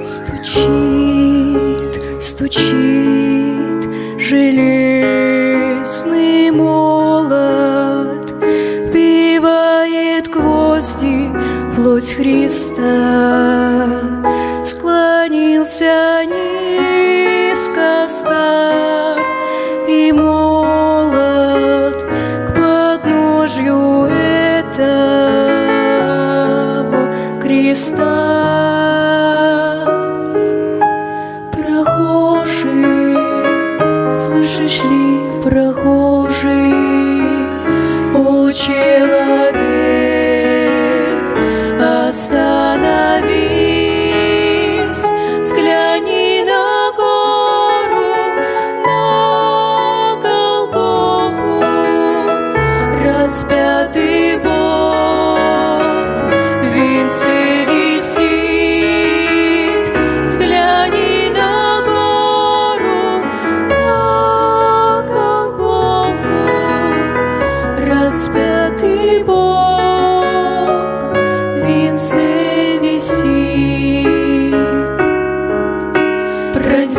Стучит, стучит железный молот, вбивает гвозди в плоть Христа. Склонился низко стар и молод к подножью этого креста. Прохожий, слышишь ли, прохожий, о человек, остановись, взгляни на гору, на Голгофу, распятый Бог в венце висит. Взгляни на гору, на Голгофу, распятый Бог в венце висит.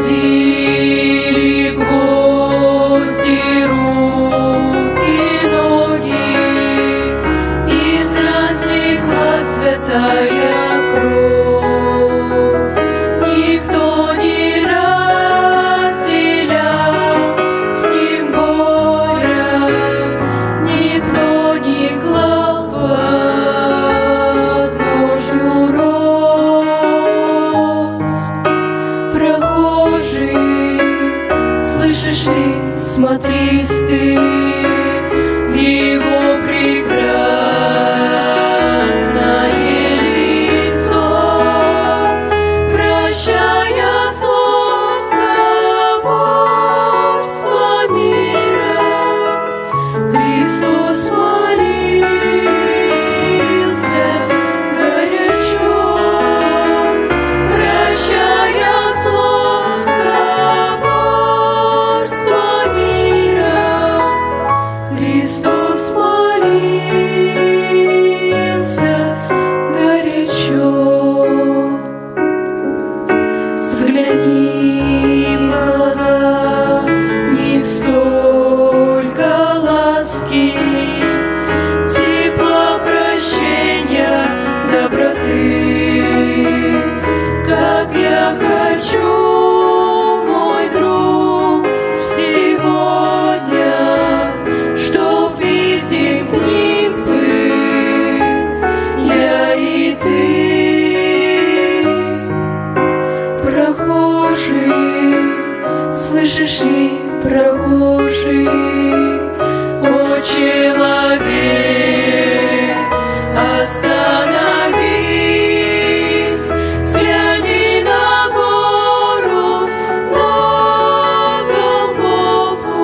Пронзили гвозди руки, ноги, из ран текла святая кровь. Никто не разделял с ним горя, никто не клал подножью роз. Прохожий, слышишь ли, смотри ты в его прекрасное лицо, прощая зло, коварство мира. Христос молился горячо, прощая зло, коварство мира. Христос молился горячо. Взгляни в глаза, в них столько ласки, тепла, прощения, доброты. Как я хочу, мой друг, сегодня, чтоб видеть в них ты, я и ты. Прохожий, слышишь ли, прохожий, о человек, остановись, взгляни на гору, на Голгофу,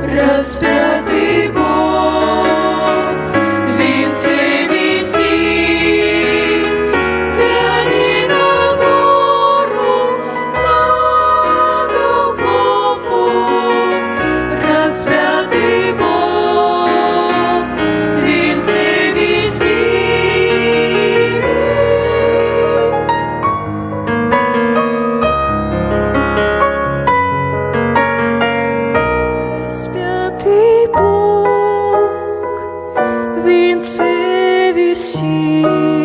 распятый Бог в венце висит. Взгляни на гору, на Голгофу, распятый Бог в венце висит. Распятый Бог в венце висит.